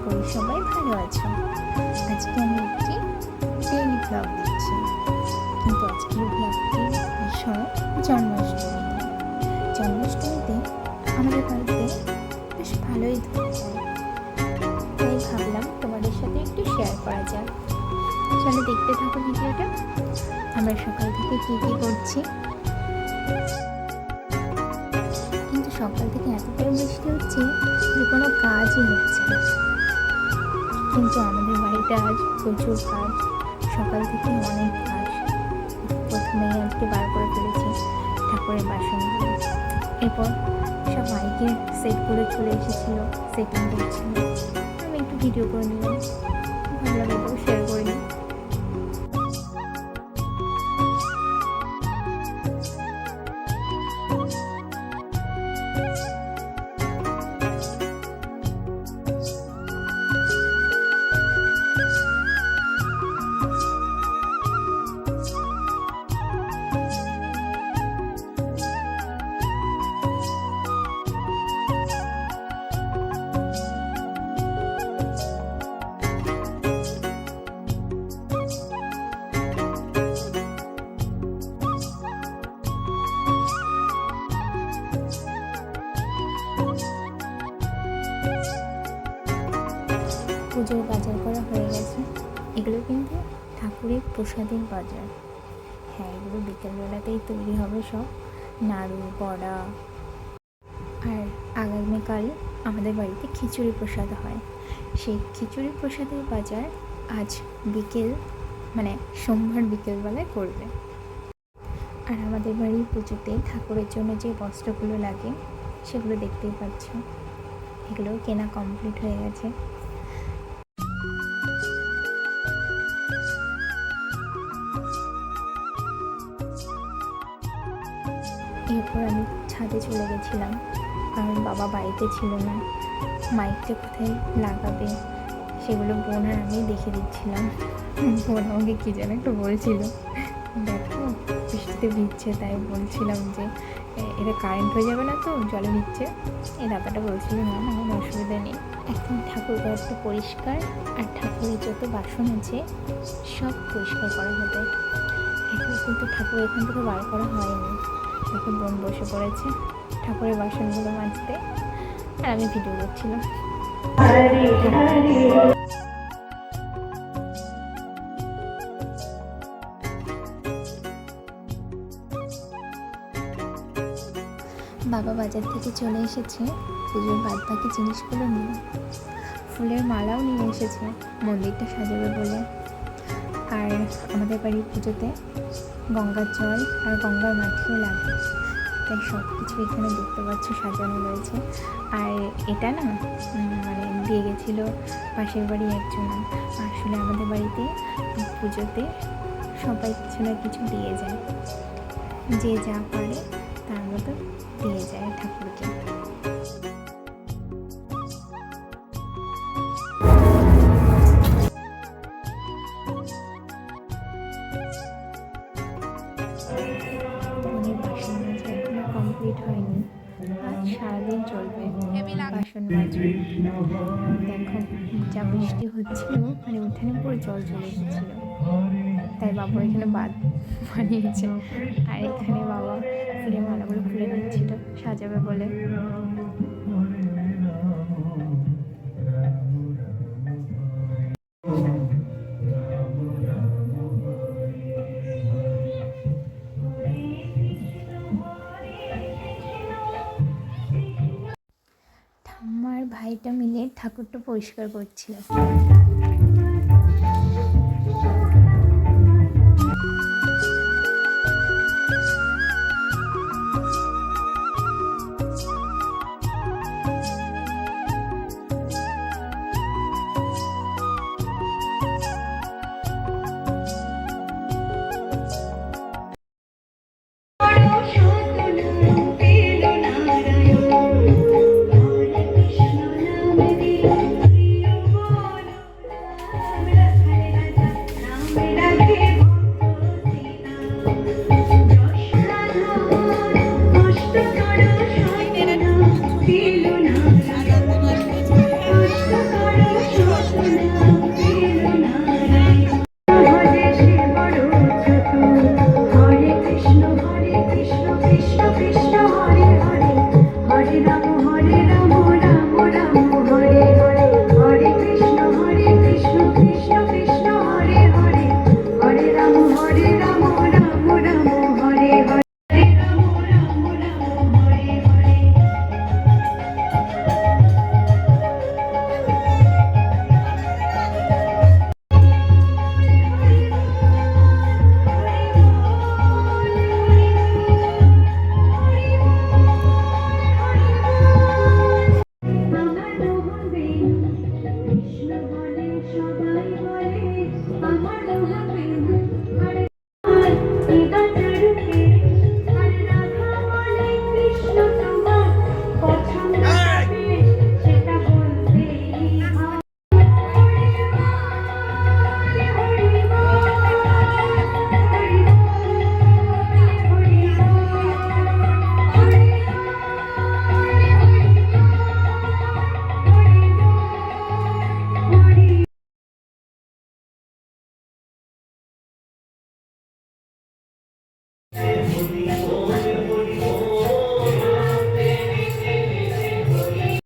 করি সবাই ভালো আছো। আজকে আমি একটি ডেইলি ব্লগ দিচ্ছি, কিন্তু আজকের ব্লগটির বিষয় জন্মাষ্টমী নিয়ে। জন্মাষ্টমীতে আমাদের বাড়িতে বেশ ভালোই ধুম হয়, তাই ভাবলাম তোমাদের সাথে একটু শেয়ার করা যাক। চলো দেখতে থাকো ভিডিওটা। আমরা সকাল থেকে কী কী করছি। কিন্তু সকাল থেকে এতটাই বৃষ্টি হচ্ছে যে কোনো কাজই হচ্ছে না। কিন্তু আমাদের বাড়িতে আজ প্রচুর কাজ, সকাল থেকে অনেক কাজ। প্রথমেই আজকে বার করে ফেলেছি ঠাকুরের বাসনগুলো, এরপর সব মাইকের সেটগুলো চলে এসেছিলো, সেটিং করছিল। আমি একটু ভিডিও করে নিলাম, ভাবলাম এটাও শেয়ার করে নিই। পুজোর বাজার করা হয়ে গেছে। এগুলো কিন্তু ঠাকুরের প্রসাদের বাজার। হ্যাঁ, এগুলো বিকেলবেলাতেই তৈরি হবে সব, নাড়ু, বড়া। আর আগামীকাল আমাদের বাড়িতে খিচুড়ি প্রসাদ হয়। সেই খিচুড়ি প্রসাদের বাজার আজ বিকেল, মানে সোমবার বিকেলবেলায় করবে। আর আমাদের বাড়ির পুজোতে ঠাকুরের জন্য যে বস্ত্রগুলো লাগে সেগুলো দেখতেই পাচ্ছ, এগুলো কেনা কমপ্লিট হয়ে গেছে। এরপর আমি ছাদে চলে গেছিলাম, কারণ বাবা বাড়িতে ছিল না। মাইকটা কোথায় লাগাবে সেগুলো বোন আর আমি দেখে দিচ্ছিলাম। বোন আমাকে কী যেন একটু বলছিল, দেখো বৃষ্টিতে ভিজছে, তাই বলছিলাম যে এটা কারেন্ট হয়ে যাবে না তো, জলে ভিজছে। এই দাদাটা বলছিল না, আমার অসুবিধা নেই। এখন ঠাকুর ঘরটা পরিষ্কার, আর ঠাকুরের যত বাসন আছে সব পরিষ্কার করা হবে। এখন কিন্তু ঠাকুর এখান থেকে বার করা হয়নি। এখন বোন বসে পড়েছে ঠাকুরের বাসনগুলো মাজতে, আর আমি ভিডিও করছিলাম। বাবা বাজার থেকে চলে এসেছে পুজোর বাদবাকি জিনিসগুলো নিয়ে। ফুলের মালাও নিয়ে এসেছে মন্দিরটা সাজাবে বলে। আর আমাদের বাড়ির পুজোতে গঙ্গার জল আর গঙ্গার মাটিও লাগে, তাই সব কিছু এখানে দেখতে পাচ্ছ সাজানো রয়েছে। আর এটা না মানে দিয়ে গেছিলো পাশের বাড়ি একজন। আসলে আমাদের বাড়িতে পুজোতে সবাই কিছু না কিছু দিয়ে যায়, যে যা পারে তার মতো দিয়ে যায় ঠাকুরকে। কমপ্লিট হয়নি, আজ সারাদিন চলবে বাসন মাজবে। দেখো যা বৃষ্টি হচ্ছিল, মানে উঠানে পুরো জল চলে এসেছিল, তাই বাবা এখানে বাঁধ বানিয়েছে। আর এখানে বাবা ফুলের মালাগুলো খুলে নিচ্ছিল সাজাবে বলে। ঠাম্মার ভাইটা মিলে ঠাকুরটা পরিষ্কার করছিল।